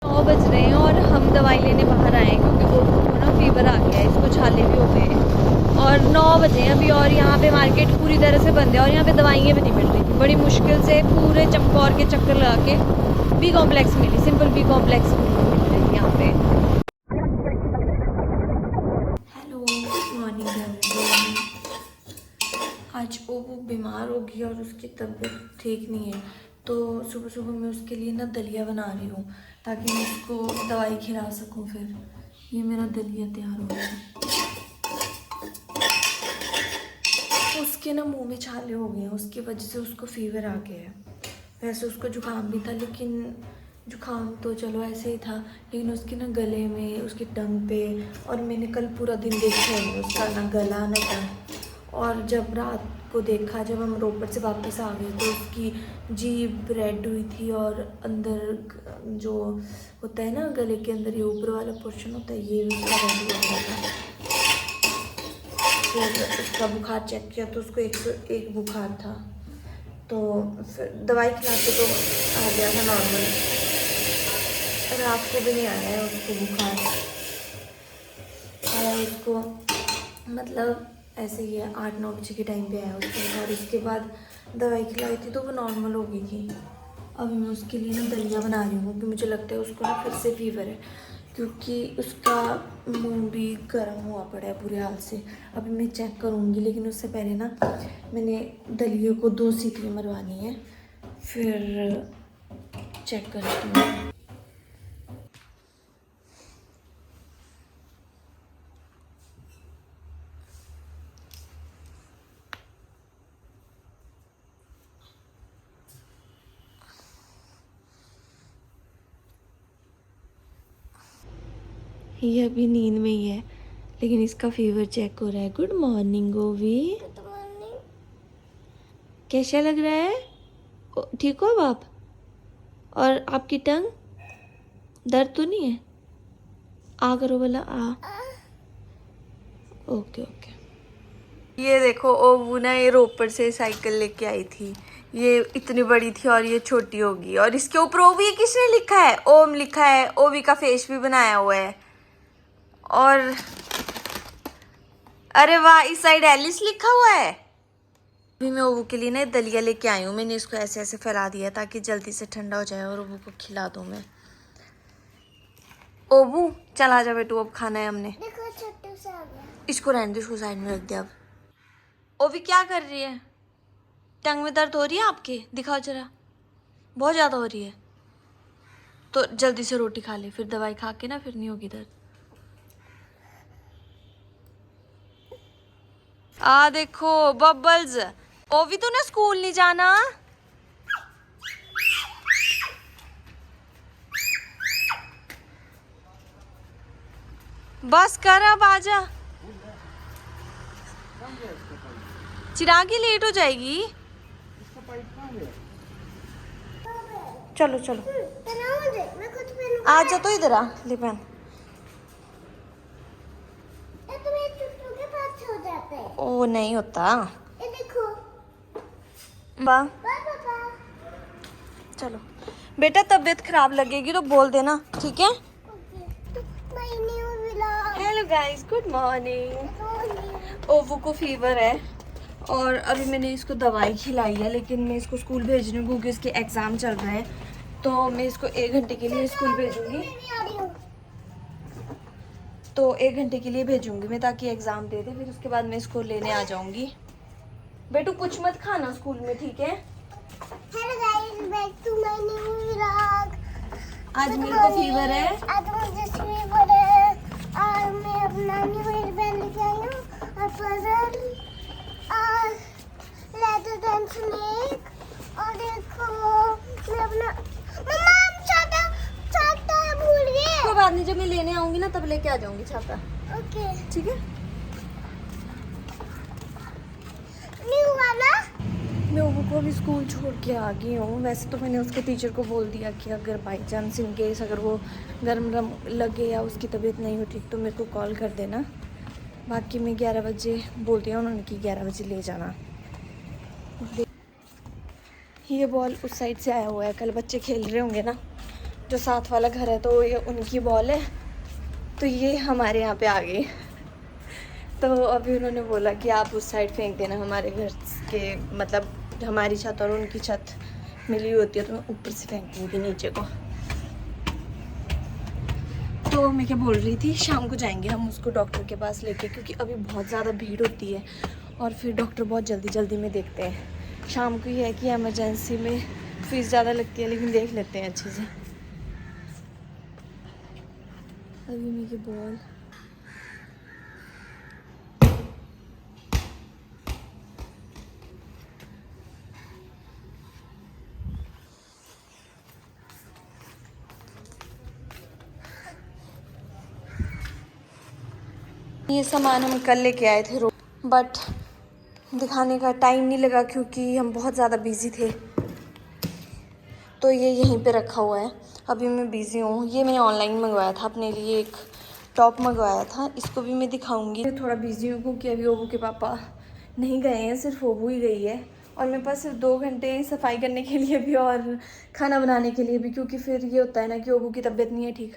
9 बज रहे हैं और हम दवाई लेने बाहर आए हैं क्योंकि वो ना फीवर आ गया है, इसको छाले भी हो गए हैं और 9 बजे हैं अभी और यहाँ पे मार्केट पूरी तरह से बंद है और यहाँ पे दवाइयाँ भी नहीं मिल रही थी। बड़ी मुश्किल से पूरे चमकौर के चक्कर लगा के बी कॉम्प्लेक्स मिली, सिंपल बी कॉम्प्लेक्स मिल रही थी यहाँ पे। Hello, good morning. आज वो बीमार हो गई और उसकी तबीयत ठीक नहीं है, तो सुबह सुबह मैं उसके लिए ना दलिया बना रही हूँ ताकि मैं उसको दवाई खिला सकूँ। फिर ये मेरा दलिया तैयार हो गया। उसके ना मुंह में छाले हो गए हैं, उसकी वजह से उसको फीवर आ गया है। वैसे उसको जुकाम भी था, लेकिन जुकाम तो चलो ऐसे ही था, लेकिन उसके ना गले में, उसकी टंग पे, और मैंने कल पूरा दिन देखा है उसका ना गला ना टंग। और जब रात को देखा, जब हम रोपड़ से वापस आ गए तो उसकी जीभ रेड हुई थी और अंदर जो होता है ना गले के अंदर, ये ऊपर वाला पोर्शन होता है, ये उसका रेड हुआ था। फिर उसका बुखार चेक किया तो उसको 101 बुखार था, तो फिर दवाई खिलाते तो आ गया था नॉर्मल। रात को भी नहीं आया है उसको बुखार, आया उसको मतलब ऐसे ही है 8-9 बजे के टाइम पे आया उसको। और इसके बाद दवाई खिलाई थी तो वो नॉर्मल हो गई थी। अभी मैं उसके लिए ना दलिया बना रही हूँ क्योंकि मुझे लगता है उसको ना फिर से फीवर है, क्योंकि उसका मुंह भी गर्म हुआ पड़ा है बुरे हाल से। अभी मैं चेक करूँगी, लेकिन उससे पहले ना मैंने दलिए को 2 सीटी मरवानी है, फिर चेक करती हूँ। ये अभी नींद में ही है, लेकिन इसका फीवर चेक हो रहा है। गुड मॉर्निंग ओवी, कैसा लग रहा है? ठीक हो आप? और आपकी टंग दर्द तो नहीं है? आ करो बोला, आ। Okay okay. ये देखो ओवू ना, ये रोपड़ से साइकिल लेके आई थी। ये इतनी बड़ी थी और ये छोटी होगी, और इसके ऊपर ओवी किसने लिखा है? ओम लिखा है। ओवी का फेस भी बनाया हुआ है। और अरे वाह, इस साइड एलिस लिखा हुआ है। अभी मैं ओवू के लिए ना दलिया लेके आई हूँ। मैंने इसको ऐसे ऐसे फैला दिया ताकि जल्दी से ठंडा हो जाए और ओवू को खिला दूँ मैं। ओवू चला जा बेटू, अब खाना है हमने। देखो छोटू सा आ गया। इसको रहने दो, इसको साइड में रख दिया। अब ओवी क्या कर रही है? टंग में दर्द हो रही है आपके? दिखाओ जरा, बहुत ज़्यादा हो रही है तो जल्दी से रोटी खा ले, फिर दवाई खा के ना फिर नहीं होगी दर्द। आ देखो बबल्स। ओवी तूने स्कूल नहीं जाना? बस कर, अब आजा। चिरागी लेट हो जाएगी। चलो चलो आ जा, तो इधर आ, ले पहन। ओ नहीं होता। देखो चलो बेटा, तबीयत खराब लगेगी तो बोल देना, ठीक है? Hello guys, good morning. ओवू को फीवर है और अभी मैंने इसको दवाई खिलाई है, लेकिन मैं इसको स्कूल भेज रही हूँ क्योंकि इसके एग्ज़ाम चल रहे हैं, तो मैं इसको 1 घंटे के लिए स्कूल भेजूँगी। तो 1 घंटे के लिए भेजूँगी मैं ताकि एग्ज़ाम दे दे, फिर उसके बाद मैं इसको लेने आ जाऊँगी। बेटू कुछ मत खाना स्कूल में, ठीक है? Hello guys, back to my new vlog. आज मेरे को फीवर है। आज मुझे फीवर है और मैं अपना न्यू हेयर बैंड लेके आई हूँ और पजल और लेटर देन स्नेक। और देखो मैं अपना मम्मा छाता छाता भूल गए। कोई बात नहीं, जब मैं लेने आऊंगी ना तब लेके आ जाऊंगी छाता। ओके ठीक है। न्यू वाला मैं ओवू को भी स्कूल छोड़ के आ गई हूँ। वैसे तो मैंने उसके टीचर को बोल दिया कि अगर बाई चांस इन केस अगर वो गर्म लगे या उसकी तबीयत नहीं हो ठीक तो मेरे को कॉल कर देना। बाकी मैं 11 बजे बोल दिया उन्होंने कि 11 बजे ले जाना। ये बॉल उस साइड से आया हुआ है, कल बच्चे खेल रहे होंगे ना, जो साथ वाला घर है तो ये उनकी बॉल है, तो ये हमारे यहाँ पे आ गई। तो अभी उन्होंने बोला कि आप उस साइड फेंक देना, हमारे घर के मतलब हमारी छत और उनकी छत मिली होती है, तो मैं ऊपर से फेंक दूँगी नीचे को। तो मैं क्या बोल रही थी, शाम को जाएंगे हम उसको डॉक्टर के पास लेके, क्योंकि अभी बहुत ज़्यादा भीड़ होती है और फिर डॉक्टर बहुत जल्दी जल्दी में देखते हैं। शाम को ये है कि इमरजेंसी में फीस ज़्यादा लगती है, लेकिन देख लेते हैं अच्छे से। अभी मेरी बॉल ये सामान हम कल लेके आए थे, बट दिखाने का टाइम नहीं लगा क्योंकि हम बहुत ज़्यादा बिजी थे, तो ये यहीं पे रखा हुआ है। अभी मैं बिज़ी हूँ। ये मैंने ऑनलाइन मंगवाया था अपने लिए, एक टॉप मंगवाया था, इसको भी मैं दिखाऊंगी। थोड़ा बिजी हूँ क्योंकि अभी ओबू के पापा नहीं गए हैं, सिर्फ ओबू ही गई है और मेरे पास सिर्फ 2 घंटे सफाई करने के लिए भी और खाना बनाने के लिए भी, क्योंकि फिर ये होता है ना कि ओबू की तबीयत नहीं है ठीक,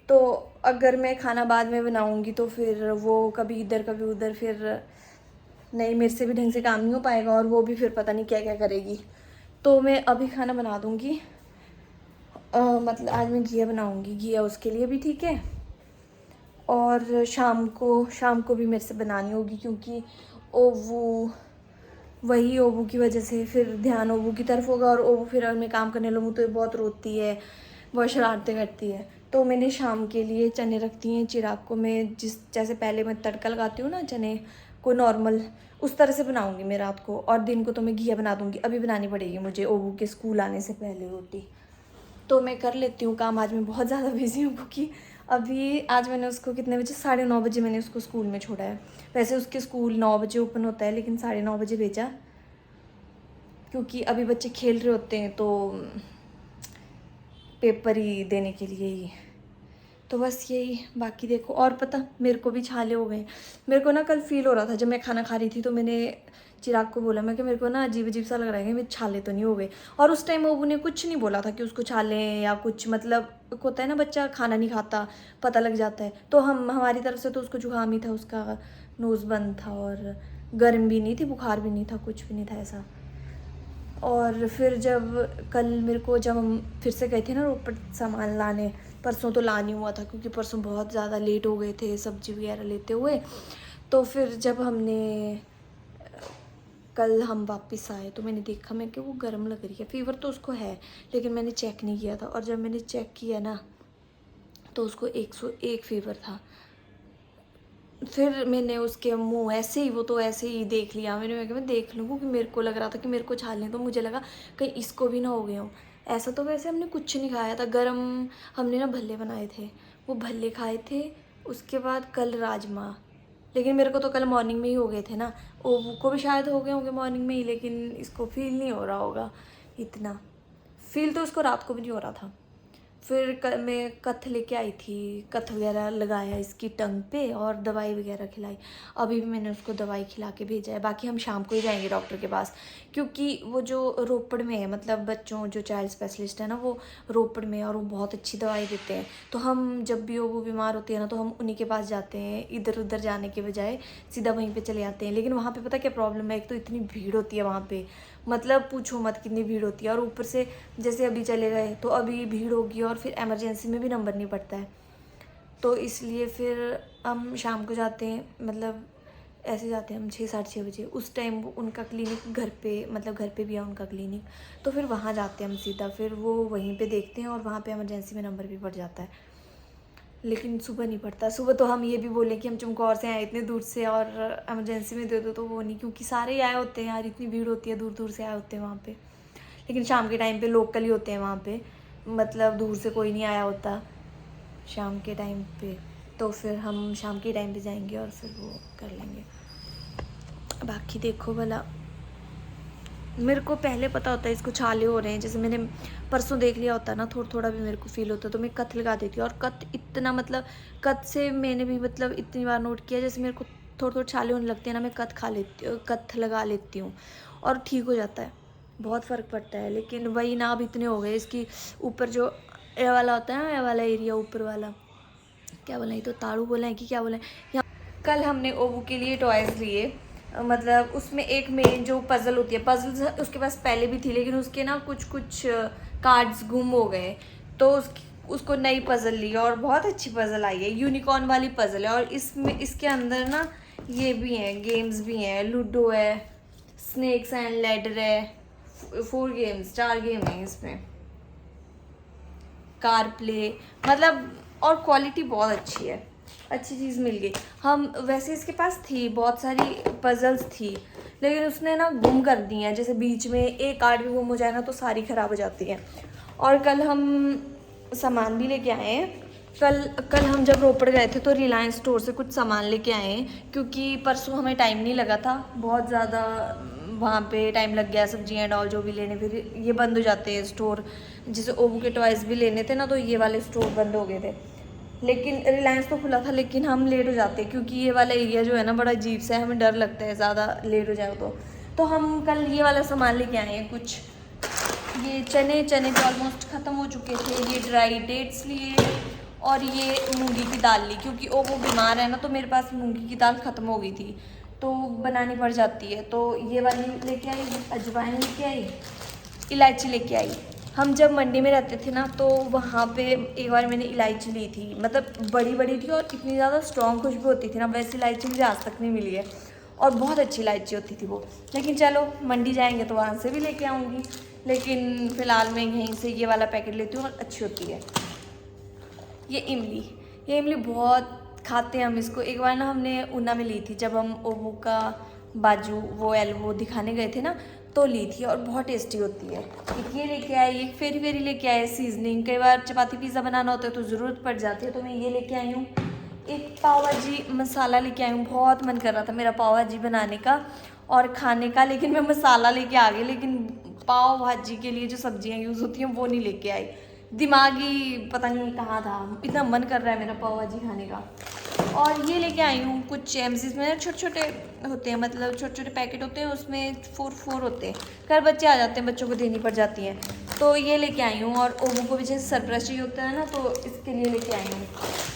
तो अगर मैं खाना बाद में बनाऊँगी तो फिर वो कभी इधर कभी उधर, फिर नहीं मेरे से भी ढंग से काम नहीं हो पाएगा और वो भी फिर पता नहीं क्या क्या करेगी। तो मैं अभी खाना बना दूँगी। मतलब आज मैं घिया बनाऊँगी, घिया उसके लिए भी ठीक है, और शाम को भी मेरे से बनानी होगी, क्योंकि ओवू वही ओवू की वजह से फिर ध्यान ओवू की तरफ होगा, और ओवू फिर अगर मैं काम करने लगूँ तो ये बहुत रोती है, बहुत शरारतें करती है। तो मैंने शाम के लिए चने रख दिए हैं। चिराग को मैं जैसे पहले मैं तड़का लगाती हूँ ना चने को नॉर्मल, उस तरह से बनाऊँगी मैं रात को, और दिन को तो मैं घिया बना दूँगी। अभी बनानी पड़ेगी मुझे ओवू के स्कूल आने से पहले रोटी, तो मैं कर लेती हूँ काम। आज मैं बहुत ज़्यादा बिजी हूँ क्योंकि अभी आज मैंने उसको कितने बजे, 9:30 बजे मैंने उसको स्कूल में छोड़ा है। वैसे उसके स्कूल 9 बजे ओपन होता है, लेकिन 9:30 बजे भेजा, क्योंकि अभी बच्चे खेल रहे होते हैं तो पेपर ही देने के लिए ही। तो बस यही, बाकी देखो। और पता मेरे को भी छाले हो गए। मेरे को ना कल फील हो रहा था जब मैं खाना खा रही थी, तो मैंने चिराग को बोला, मैं कि मेरे को ना अजीब अजीब सा लग रहा है कि मेरे छाले तो नहीं हो गए। और उस टाइम ओबू ने कुछ नहीं बोला था कि उसको छाले या कुछ, मतलब होता है ना बच्चा खाना नहीं खाता पता लग जाता है, तो हमारी तरफ से तो उसको जुकाम ही था, उसका नोज़ बंद था और गर्म भी नहीं थी, बुखार भी नहीं था, कुछ भी नहीं था ऐसा। और फिर जब कल मेरे को, जब हम फिर से गए थे ना रोपड़ सामान लाने, परसों तो ला नहीं हुआ था क्योंकि परसों बहुत ज़्यादा लेट हो गए थे सब्जी वगैरह लेते हुए। तो फिर जब हमने कल हम वापस आए तो मैंने देखा, मैं कि वो गर्म लग रही है, फीवर तो उसको है, लेकिन मैंने चेक नहीं किया था, और जब मैंने चेक किया ना तो उसको 101 फीवर था। फिर मैंने उसके मुंह ऐसे ही, वो तो ऐसे ही देख लिया मैंने, मैं देख लूँ, क्योंकि मेरे को लग रहा था कि मेरे को छाले, तो मुझे लगा कहीं इसको भी ना हो गए हो। ऐसा तो वैसे हमने कुछ नहीं खाया था, गरम हमने ना भल्ले बनाए थे, वो भल्ले खाए थे। उसके बाद कल राजमा, लेकिन मेरे को तो कल मॉर्निंग में ही हो गए थे ना, वो को भी शायद हो गए होंगे मॉर्निंग में ही, लेकिन इसको फील नहीं हो रहा होगा इतना। फील तो इसको रात को भी नहीं हो रहा था। फिर मैं कथ लेके आई थी, कथ वगैरह लगाया इसकी टंग पे और दवाई वगैरह खिलाई। अभी भी मैंने उसको दवाई खिला के भेजा है। बाकी हम शाम को ही जाएंगे डॉक्टर के पास, क्योंकि वो जो रोपड़ में है, मतलब बच्चों जो चाइल्ड स्पेशलिस्ट है ना, वो रोपड़ में है और वो बहुत अच्छी दवाई देते हैं। तो हम जब भी वो बीमार होती है ना, तो हम उन्हीं के पास जाते हैं, इधर उधर जाने के बजाय सीधा वहीं पर चले जाते हैं। लेकिन वहाँ पर पता क्या प्रॉब्लम है, एक तो इतनी भीड़ होती है वहाँ पर, मतलब पूछो मत कितनी भीड़ होती है। और ऊपर से जैसे अभी चले गए तो अभी भीड़ होगी, और फिर इमरजेंसी में भी नंबर नहीं पड़ता है, तो इसलिए फिर हम शाम को जाते हैं, मतलब ऐसे जाते हैं हम 6-6:30 बजे। उस टाइम उनका क्लिनिक घर पे, मतलब घर पे भी है उनका क्लिनिक, तो फिर वहाँ जाते हैं हम सीधा, फिर वो वहीं पे देखते हैं और वहाँ पे इमरजेंसी में नंबर भी पड़ जाता है। लेकिन सुबह नहीं पड़ता। सुबह तो हम ये भी बोले कि हम चमकौर से आए इतने दूर से और इमरजेंसी में दे दो, तो वो नहीं, क्योंकि सारे ही आए होते हैं यार, इतनी भीड़ होती है, दूर दूर से आए होते हैं वहाँ पे। लेकिन शाम के टाइम पे लोकल ही होते हैं वहाँ पे, मतलब दूर से कोई नहीं आया होता शाम के टाइम पे। तो फिर हम शाम के टाइम पे जाएंगे और फिर वो कर लेंगे। बाकी देखो भला, मेरे को पहले पता होता है इसको छाले हो रहे हैं, जैसे मैंने परसों देख लिया होता ना, थोड़ा थोड़ा भी मेरे को फील होता, तो मैं कथ लगा देती हूँ। और कथ इतना, मतलब कथ से मैंने भी मतलब इतनी बार नोट किया, जैसे मेरे को थोड़े थोड़े छाले होने लगते हैं ना, मैं कथ खा लेती हूँ, कथ लगा लेती हूँ और ठीक हो जाता है, बहुत फ़र्क पड़ता है। लेकिन वही ना, अब इतने हो गए, इसकी ऊपर जो ये वाला होता है ना, ये वाला एरिया ऊपर वाला, क्या बोला, ये तो ताड़ू बोला है कि क्या बोला है यहाँ। कल हमने ओबू के लिए टॉयज़ लिए, मतलब उसमें एक मेन जो पज़ल होती है, पज़ल उसके पास पहले भी थी लेकिन उसके ना कुछ कुछ कार्ड्स गुम हो गए, तो उसको नई पज़ल ली और बहुत अच्छी पज़ल आई है, यूनिकॉर्न वाली पज़ल है। और इसमें इसके अंदर ना ये भी हैं, गेम्स भी हैं, लूडो है, स्नेक्स एंड लैडर है, 4 गेम्स, 4 गेम हैं इसमें, कार प्ले, मतलब और क्वालिटी बहुत अच्छी है, अच्छी चीज़ मिल गई। हम वैसे इसके पास थी बहुत सारी पज़ल्स थी लेकिन उसने ना गुम कर दी हैं, जैसे बीच में एक कार्ड भी गुम हो जाए ना तो सारी ख़राब हो जाती हैं। और कल हम सामान भी लेके आए हैं, कल हम जब रोपड़ गए थे तो रिलायंस स्टोर से कुछ सामान लेके आए हैं, क्योंकि परसों हमें टाइम नहीं लगा था, बहुत ज़्यादा वहाँ पे टाइम लग गया, सब्जियाँ डॉल जो भी लेने, फिर ये बंद हो जाते हैं स्टोर, जैसे ओबू के टॉयज़ भी लेने थे ना तो ये वाले स्टोर बंद हो गए थे, लेकिन रिलायंस तो खुला था, लेकिन हम लेट हो जाते हैं क्योंकि ये वाला एरिया जो है ना बड़ा अजीब सा है, हमें डर लगता है ज़्यादा लेट हो जाए तो हम कल ये वाला सामान लेके आए हैं कुछ। ये चने तो ऑलमोस्ट ख़त्म हो चुके थे, ये ड्राई डेट्स लिए और ये मूंगी की दाल ली, क्योंकि वो बीमार है ना तो मेरे पास मूंगी की दाल ख़त्म हो गई थी तो बनानी पड़ जाती है, तो ये वाली लेके आई, अजवाइन लेके आई, इलायची लेके आई। हम जब मंडी में रहते थे ना तो वहाँ पे एक बार मैंने इलायची ली थी, मतलब बड़ी बड़ी थी और इतनी ज़्यादा स्ट्रॉन्ग खुशबू होती थी ना, वैसी इलायची मुझे आज तक नहीं मिली है और बहुत अच्छी इलायची होती थी वो। लेकिन चलो मंडी जाएंगे तो वहाँ से भी लेके आऊँगी, लेकिन फ़िलहाल मैं यहीं से ये वाला पैकेट लेती हूँ और अच्छी होती है। ये इमली बहुत खाते हैं हम इसको। एक बार ना हमने ऊना में ली थी जब हम ओबू का बाजू वो दिखाने गए थे ना तो ली थी और बहुत टेस्टी होती है। एक ये लेके आई, एक फेरी फेरी लेके आए सीजनिंग, कई बार चपाती पिज़्ज़ा बनाना होता है तो ज़रूरत पड़ जाती है, तो मैं ये लेके आई हूँ। एक पाव भाजी मसाला लेके आई हूँ, बहुत मन कर रहा था मेरा पाव भाजी बनाने का और खाने का, लेकिन मैं मसाला लेके आ गई, लेकिन पाव भाजी के लिए जो सब्जियाँ यूज़ होती हैं वो नहीं लेके आई। दिमागी पता नहीं कहाँ था, इतना मन कर रहा है मेरा पाव भाजी खाने का। और ये लेके आई हूँ कुछ एम्स, इसमें छोटे छोटे होते हैं, मतलब छोटे छोटे पैकेट होते हैं, उसमें 4 होते हैं, कल बच्चे आ जाते हैं, बच्चों को देनी पड़ जाती हैं, तो ये लेके आई हूँ। और ओबू को भी जैसे सरप्राइज चाहिए होता है ना तो इसके लिए लेके आई हूँ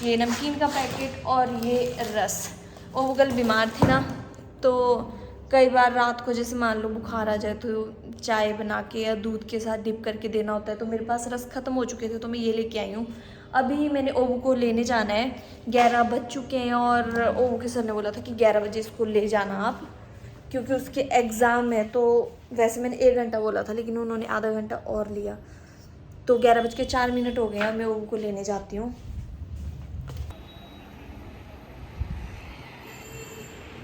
ये नमकीन का पैकेट और ये रस। ओबू कल बीमार थी ना तो कई बार रात को जैसे मान लो बुखार आ जाए तो चाय बना के या दूध के साथ डिप करके देना होता है, तो मेरे पास रस ख़त्म हो चुके थे तो मैं ये लेके आई हूँ। अभी मैंने ओबू को लेने जाना है, 11 बज चुके हैं और ओबू के सर ने बोला था कि 11 बजे इसको ले जाना आप, क्योंकि उसके एग्ज़ाम है। तो वैसे मैंने 1 घंटा बोला था लेकिन उन्होंने आधा घंटा और लिया, तो 11:04 हो गए हैं, मैं ओबू को लेने जाती हूँ।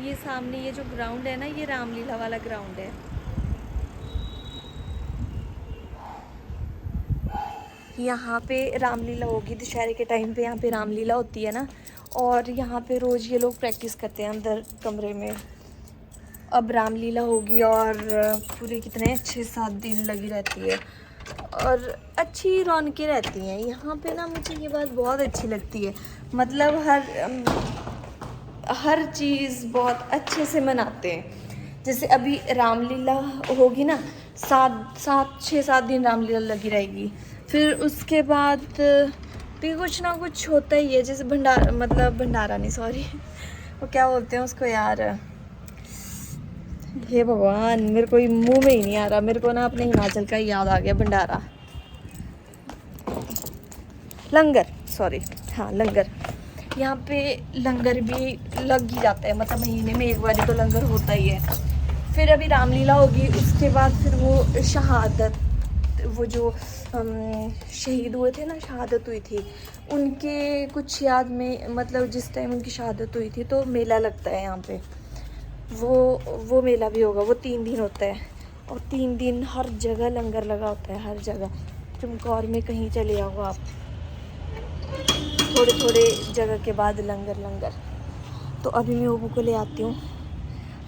ये सामने ये जो ग्राउंड है ना, ये रामलीला वाला ग्राउंड है। यहाँ पे रामलीला होगी दशहरे के टाइम पे, यहाँ पे रामलीला होती है ना, और यहाँ पे रोज़ ये लोग प्रैक्टिस करते हैं अंदर कमरे में। अब रामलीला होगी और पूरे कितने 6-7 दिन लगी रहती है और अच्छी रौनकें रहती हैं यहाँ पे ना। मुझे ये बात बहुत अच्छी लगती है, मतलब हर चीज़ बहुत अच्छे से मनाते हैं। जैसे अभी रामलीला होगी ना, 6-7 दिन रामलीला लगी रहेगी, फिर उसके बाद भी कुछ ना कुछ होता ही है, जैसे भंडारा नहीं, सॉरी वो क्या बोलते हैं उसको यार, हे भगवान मेरे को मुंह में ही नहीं आ रहा, मेरे को ना अपने हिमाचल का याद आ गया, भंडारा, लंगर, सॉरी, हाँ लंगर। यहाँ पे लंगर भी लग ही जाता है, मतलब महीने में एक बार तो लंगर होता ही है। फिर अभी रामलीला होगी, उसके बाद फिर वो शहादत, वो जो शहीद हुए थे ना, शहादत हुई थी उनके कुछ याद में, मतलब जिस टाइम उनकी शहादत हुई थी तो मेला लगता है यहाँ पे, वो मेला भी होगा। वो 3 दिन होता है और 3 दिन हर जगह लंगर लगा होता है, हर जगह। चमकौर में कहीं चले आओ आप, थोड़े जगह के बाद लंगर। तो अभी मैं ओबू को ले आती हूँ।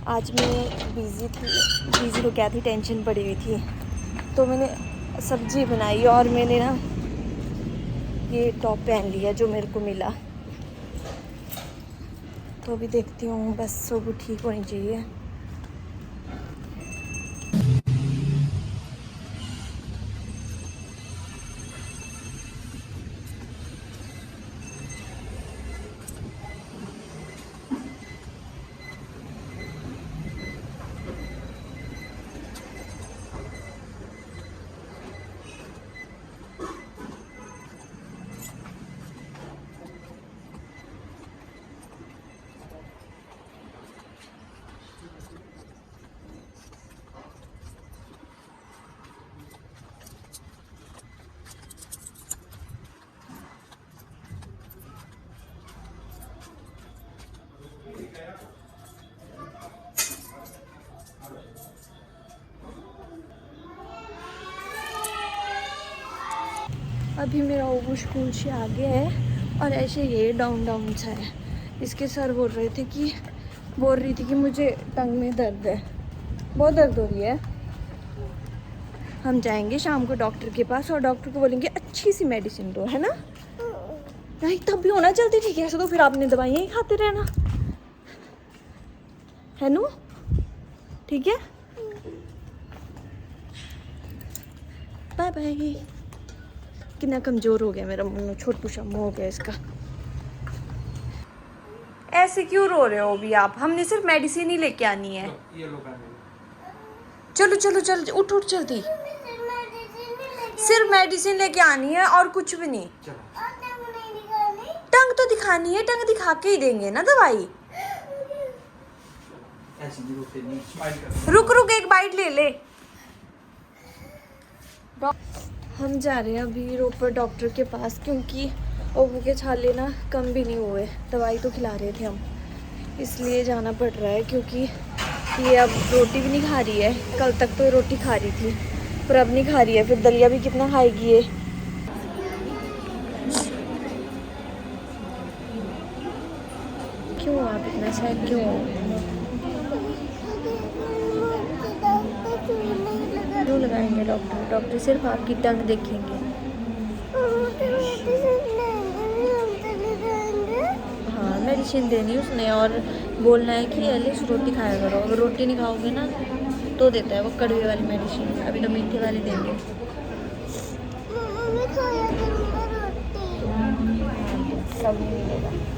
आज मैं बिज़ी तो क्या थी, टेंशन पड़ी हुई थी, तो मैंने सब्ज़ी बनाई और मैंने ना ये टॉप पहन लिया जो मेरे को मिला। तो अभी देखती हूँ, बस ओबू ठीक होनी चाहिए। अभी मेरा ओबू स्कूल से आगे है और ऐसे ये डाउन डाउन सा है। इसके सर बोल रही थी कि मुझे टंग में दर्द है, बहुत दर्द हो रही है। हम जाएंगे शाम को डॉक्टर के पास और डॉक्टर को बोलेंगे अच्छी सी मेडिसिन दो, है ना? नहीं तब भी होना चलती ठीक है, ऐसा तो फिर आपने दवाइयाँ ही खाते रहना, है नु? ठीक है, बाय बाय। कितना कमज़ोर हो गया मेरा मुन्नू, छोटू सा मुँह हो गया इसका। ऐसे क्यों रो रहे हो अभी आप? हमने सिर्फ मेडिसिन ही लेके आनी है। चलो चलो चलो उठ उठ जल्दी, सिर्फ मेडिसिन लेके आनी है और कुछ भी नहीं। टंग तो दिखानी है, टंग दिखा के ही देंगे ना दवाई। रुक रुक एक बाइट ले ले। हम जा रहे हैं अभी रोपर डॉक्टर के पास क्योंकि ओबू के छाले ना कम भी नहीं हुए। दवाई तो खिला रहे थे हम, इसलिए जाना पड़ रहा है क्योंकि ये अब रोटी भी नहीं खा रही है। कल तक तो रोटी खा रही थी पर अब नहीं खा रही है, फिर दलिया भी कितना खाएगी ये। क्यों आप इतना सैड क्यों हो? क्यों लगाएंगे डॉक्टर? डॉक्टर सिर्फ आपकी टंग देखेंगे। हाँ मेडिसिन देनी उसने और बोलना है कि एलिस रोटी खाया करो। अगर रोटी नहीं खाओगे ना तो देता है वो कड़वी वाली मेडिसिन, अभी तो मीठी वाली देंगे। सब नहीं मिलेगा।